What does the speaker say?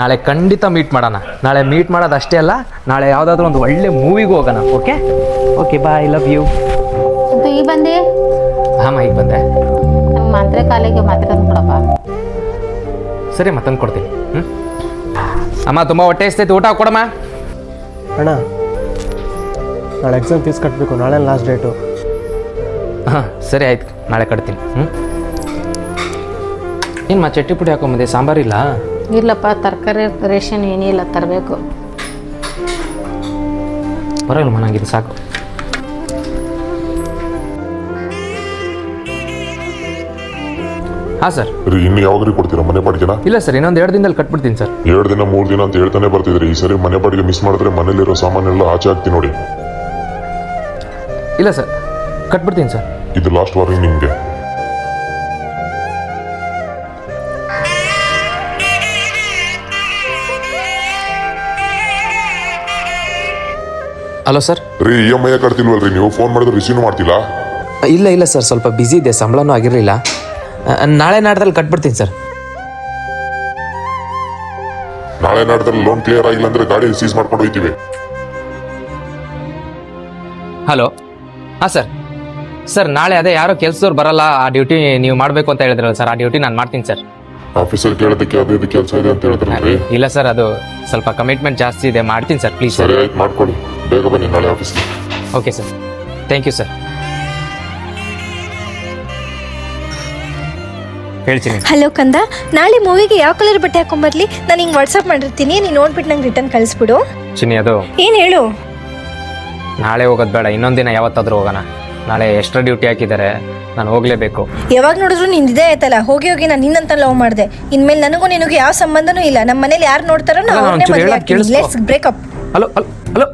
ನಾಳೆ ಖಂಡಿತ ಮೀಟ್ ಮಾಡೋಣ. ನಾಳೆ ಮೀಟ್ ಮಾಡೋದು ಅಷ್ಟೇ ಅಲ್ಲ, ನಾಳೆ ಯಾವುದಾದ್ರೂ ಒಂದು ಒಳ್ಳೆ ಮೂವಿಗೂ ಹೋಗೋಣ. Okay okay bye, love you. ಅಂತೂ ಈಗ ಬಂದೆ. ಹಾಂ ಈಗ ಬಂದೆ. ನಂಗೆ ಮಾತ್ರೆ ಕಾಲಿಗೆ ಮಾತ್ರೆ ತಂದು ಕೊಡಪ್ಪ. ಸರಿ ಮತ್ತೊಂದು ಕೊಡ್ತೀನಿ. ಅಮ್ಮ ತುಂಬ ಹೊಟ್ಟೆ ಇಸ್ತೈತಿ, ಊಟ ಕೊಡಮ್ಮ. ಅಣ್ಣ ನಾಳೆ ಎಕ್ಸಾಮ್ ಫೀಸ್ ಕಟ್ಟಬೇಕು, ನಾಳೆ ಲಾಸ್ಟ್ ಡೇಟು. ಹಾಂ ಸರಿ ಆಯ್ತು, ನಾಳೆ ಕಟ್ತೀನಿ. ಏನು ಚಟ್ನಿ ಪುಡಿ ಹಾಕೊಂಬಂದೆ, ಸಾಂಬಾರಿಲ್ಲ? ಇಲ್ಲಪ್ಪ, ತರಕಾರಿ ರೇಷನ್ ಏನಿಲ್ಲ, ತರಬೇಕು. ಬರೋಲ್ಲ ನನಗಿದು ಸಾಕು. ಹಾಂ ಸರ್. ಇನ್ನು ಯಾವಾಗ್ರಿ ಕೊಡ್ತೀರಾ ಮನೆ ಬಾಡಿಗೆನ? ಇಲ್ಲ ಸರ್, ಇನ್ನೊಂದು 2 ದಿನದಲ್ಲಿ ಕಟ್ಬಿಡ್ತೀನಿ ಸರ್. 2 ದಿನ 3 ದಿನ ಅಂತ ಹೇಳ್ತಾನೆ ಬರ್ತಿದ್ರಿ. ಈ ಸರಿ ಮನೆ ಬಾಡಿಗೆ ಮಿಸ್ ಮಾಡಿದ್ರೆ ಮನೇಲಿರೋ ಸಾಮಾನೆಲ್ಲ ಆಚೆ ಹಾಕ್ತೀನಿ ನೋಡಿ. ಇಲ್ಲ ಸರ್, ಕಟ್ಬಿಡ್ತೀನಿ ಸರ್. ಇದು ಲಾಸ್ಟ್ ವಾರ್ನಿಂಗ್ ನಿಮ್ಗೆ. Hello sir. EMI ಕಟ್ತಿಲ್ವಲ್ರಿ ನೀವು? ಫೋನ್ ಮಾಡಿದ್ರೆ ರಿಸೀವ್ ಮಾಡ್ತಿಲ್ಲ? ಇಲ್ಲ ಸರ್, ಸ್ವಲ್ಪ ಬ್ಯುಸಿ ಇದೆ, ಸಂಬಳನೂ ಆಗಿರಲಿಲ್ಲ. ನಾಳೆ ನಾಡ್ದಲ್ಲಿ ಕಟ್ಬಿಡ್ತೀನಿ ಸರ್. ನಾಳೆ ನಾಡ್ದಲ್ಲಿ ಲೋನ್ ಕ್ಲಿಯರ್ ಆಗಿಲ್ಲ ಅಂದ್ರೆ ಗಾಡಿ ಸೀಸ್ ಮಾಡ್ಕೊಂಡು ಹೋಗ್ತೀವಿ. ಹಲೋ. ಹಾಂ ಸರ್. ಸರ್ ನಾಳೆ ಅದೇ ಯಾರೋ ಕೆಲಸದವ್ರು ಬರಲ್ಲ, ಆ ಡ್ಯೂಟಿ ನೀವು ಮಾಡಬೇಕು ಅಂತ ಹೇಳಿದ್ರಲ್ಲ ಸರ್, ಆ ಡ್ಯೂಟಿ ನಾನು ಮಾಡ್ತೀನಿ ಸರ್. ಆಫೀಸಲ್ಲಿ ಕೇಳೋದಕ್ಕೆ ಅದೇ ಕೆಲಸ ಇದೆ ಅಂತ ಹೇಳಿದ್ರಲ್ರಿ? ಇಲ್ಲ ಸರ್, ಅದು ಸ್ವಲ್ಪ ಕಮಿಟ್ಮೆಂಟ್ ಜಾಸ್ತಿ ಇದೆ, ಮಾಡ್ತೀನಿ ಸರ್ ಪ್ಲೀಸ್. ಸರಿ ಆಯ್ತು, ಮಾಡ್ಕೊಳ್ಳಿ. ಬೇಗ ಬನ್ನಿ ನಾಳೆ ಆಫೀಸ್ಗೆ. Okay sir, thank you sir. ಹೇಳ್ತೀನಿ. ಹಲೋ ಕಂದ, ನಾಳೆ ಮೂವಿಗೆ ಯಾವ ಕಲರ್ ಬಟ್ಟೆ ಹಾಕೊಂಬರ್ಲಿ? ನಾನು ಹಿಂಗೆ ವಾಟ್ಸಪ್ ಮಾಡಿರ್ತೀನಿ, ನೀನು ನೋಡ್ಬಿಟ್ಟು ನಂಗೆ ರಿಟರ್ನ್ ಕಳಿಸ್ಬಿಡು. ಚಿನ್ನಿ, ಅದು ಏನು ಹೇಳು? ನಾಳೆ ಹೋಗೋದು ಬೇಡ, ಇನ್ನೊಂದು ದಿನ ಯಾವತ್ತಾದ್ರೂ ಹೋಗೋಣ. ನಾಳೆ ಎಕ್ಸ್ಟ್ರಾ ಡ್ಯೂಟಿ ಹಾಕಿದ್ದಾರೆ, ನಾನು ಹೋಗಲೇಬೇಕು. ಯಾವಾಗ ನೋಡಿದ್ರು ನಿಂದಿದೆ ಆಯ್ತಲ್ಲ, ಹೋಗಿ ಹೋಗಿ ನಾನು ನಿನ್ನಂತ ಲವ್ ಮಾಡಿದೆ. ಇನ್ಮೇಲೆ ನನಗೂ ನಿನಗೂ ಯಾವ ಸಂಬಂಧನೂ ಇಲ್ಲ. ನಮ್ಮ ಮನೇಲಿ ಯಾರು ನೋಡ್ತಾರೋ ನಾವು ಅವ್ರನ್ನೇ ಮದುವೆ ಆಗ್ತೀವಿ. Let's breakup. Hello hello hello